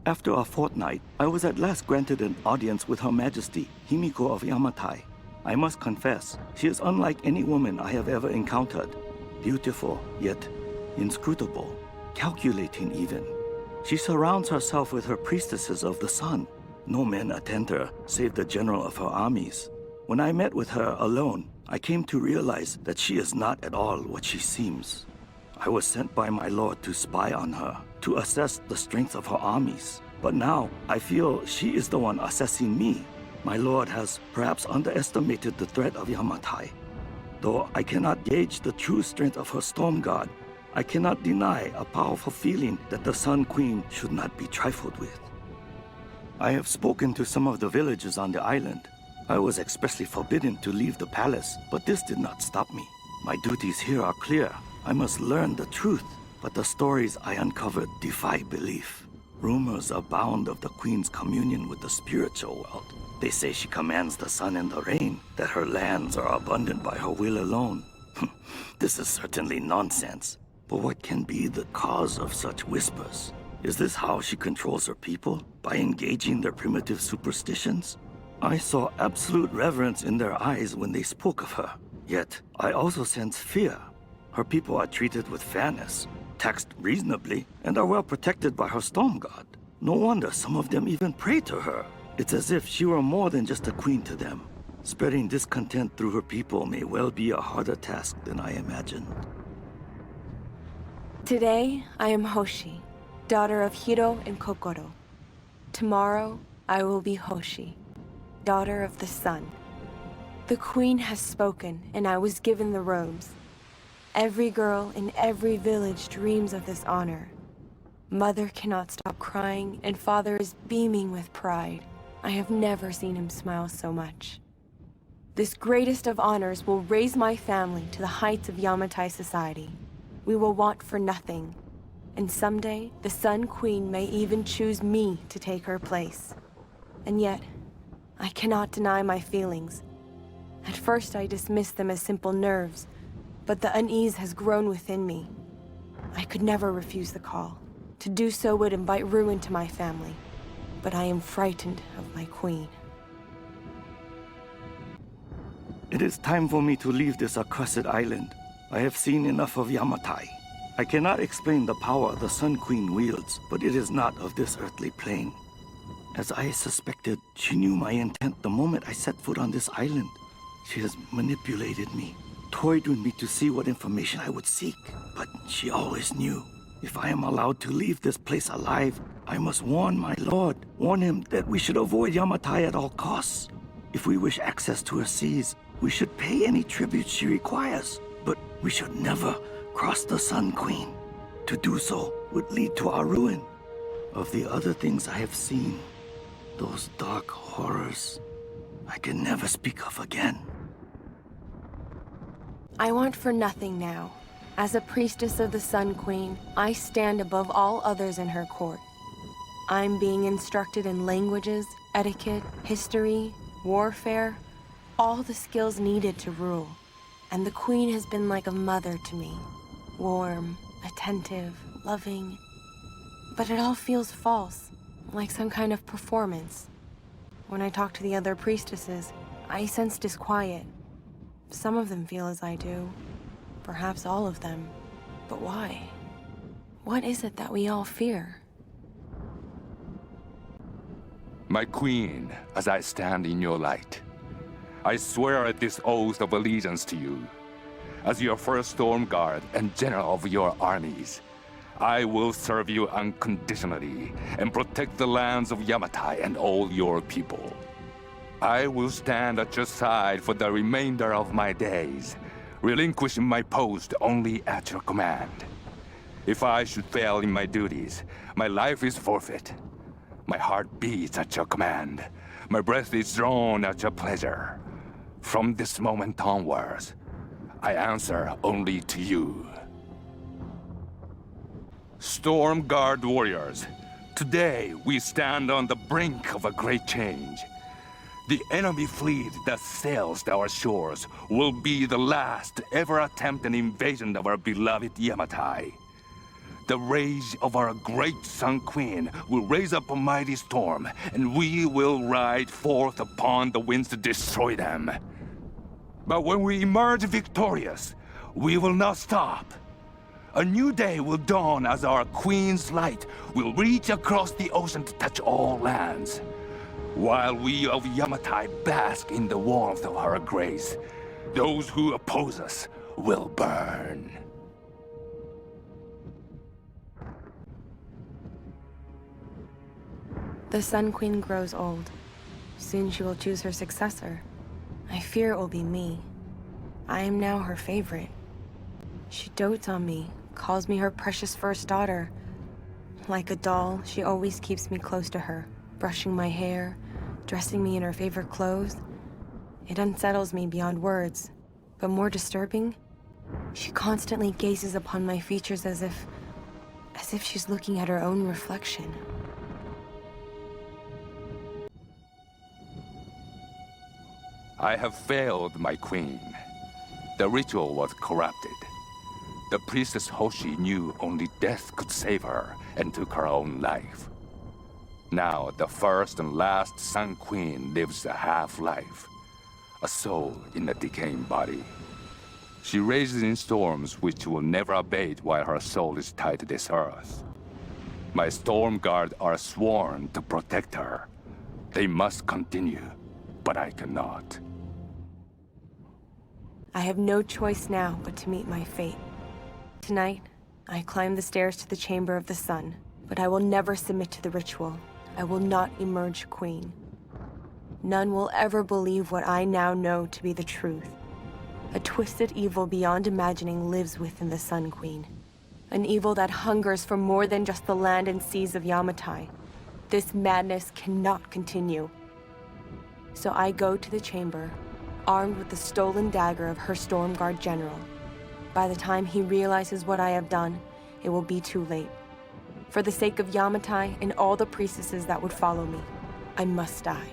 After a fortnight, I was at last granted an audience with Her Majesty, Himiko of Yamatai. I must confess, she is unlike any woman I have ever encountered. Beautiful, yet inscrutable, calculating even. She surrounds herself with her priestesses of the sun. No men attend her, save the general of her armies. When I met with her alone, I came to realize that she is not at all what she seems. I was sent by my lord to spy on her, to assess the strength of her armies. But now, I feel she is the one assessing me. My lord has perhaps underestimated the threat of Yamatai. Though I cannot gauge the true strength of her storm god, I cannot deny a powerful feeling that the Sun Queen should not be trifled with. I have spoken to some of the villagers on the island. I was expressly forbidden to leave the palace, but this did not stop me. My duties here are clear. I must learn the truth, but the stories I uncovered defy belief. Rumors abound of the Queen's communion with the spiritual world. They say she commands the sun and the rain, that her lands are abundant by her will alone. This is certainly nonsense. But what can be the cause of such whispers? Is this how she controls her people? By engaging their primitive superstitions? I saw absolute reverence in their eyes when they spoke of her. Yet, I also sense fear. Her people are treated with fairness, taxed reasonably, and are well protected by her storm god. No wonder some of them even pray to her. It's as if she were more than just a queen to them. Spreading discontent through her people may well be a harder task than I imagined. Today, I am Hoshi, daughter of Hiro and Kokoro. Tomorrow, I will be Hoshi, daughter of the sun. The queen has spoken, and I was given the robes. Every girl in every village dreams of this honor. Mother cannot stop crying, and father is beaming with pride. I have never seen him smile so much. This greatest of honors will raise my family to the heights of Yamatai society. We will want for nothing, and someday the Sun Queen may even choose me to take her place. And yet, I cannot deny my feelings. At first I dismissed them as simple nerves, but the unease has grown within me. I could never refuse the call. To do so would invite ruin to my family, but I am frightened of my queen. It is time for me to leave this accursed island. I have seen enough of Yamatai. I cannot explain the power the Sun Queen wields, but it is not of this earthly plane. As I suspected, she knew my intent the moment I set foot on this island. She has manipulated me, toyed with me to see what information I would seek. But she always knew. If I am allowed to leave this place alive, I must warn my lord, warn him that we should avoid Yamatai at all costs. If we wish access to her seas, we should pay any tribute she requires. But we should never cross the Sun Queen. To do so would lead to our ruin. Of the other things I have seen, those dark horrors, I can never speak of again. I want for nothing now. As a priestess of the Sun Queen, I stand above all others in her court. I'm being instructed in languages, etiquette, history, warfare, all the skills needed to rule. And the Queen has been like a mother to me. Warm, attentive, loving. But it all feels false, like some kind of performance. When I talk to the other priestesses, I sense disquiet. Some of them feel as I do. Perhaps all of them. But why? What is it that we all fear? My queen, as I stand in your light, I swear this oath of allegiance to you. As your first storm guard and general of your armies, I will serve you unconditionally and protect the lands of Yamatai and all your people. I will stand at your side for the remainder of my days, relinquishing my post only at your command. If I should fail in my duties, my life is forfeit. My heart beats at your command. My breath is drawn at your pleasure. From this moment onwards, I answer only to you. Storm Guard warriors, today we stand on the brink of a great change. The enemy fleet that sails our shores will be the last ever attempted invasion of our beloved Yamatai. The rage of our great Sun Queen will raise up a mighty storm, and we will ride forth upon the winds to destroy them. But when we emerge victorious, we will not stop. A new day will dawn as our Queen's light will reach across the ocean to touch all lands. While we of Yamatai bask in the warmth of her grace, those who oppose us will burn. The Sun Queen grows old. Soon she will choose her successor. I fear it will be me. I am now her favorite. She dotes on me, calls me her precious first daughter. Like a doll, she always keeps me close to her, brushing my hair, dressing me in her favorite clothes. It unsettles me beyond words, but more disturbing, she constantly gazes upon my features as if she's looking at her own reflection. I have failed, my queen. The ritual was corrupted. The priestess Hoshi knew only death could save her and took her own life. Now, the first and last Sun Queen lives a half-life, a soul in a decaying body. She rages in storms which will never abate while her soul is tied to this earth. My Storm Guard are sworn to protect her. They must continue, but I cannot. I have no choice now but to meet my fate. Tonight, I climb the stairs to the Chamber of the Sun, but I will never submit to the ritual. I will not emerge queen. None will ever believe what I now know to be the truth. A twisted evil beyond imagining lives within the Sun Queen. An evil that hungers for more than just the land and seas of Yamatai. This madness cannot continue. So I go to the chamber, armed with the stolen dagger of her Storm Guard general. By the time he realizes what I have done, it will be too late. For the sake of Yamatai and all the priestesses that would follow me, I must die.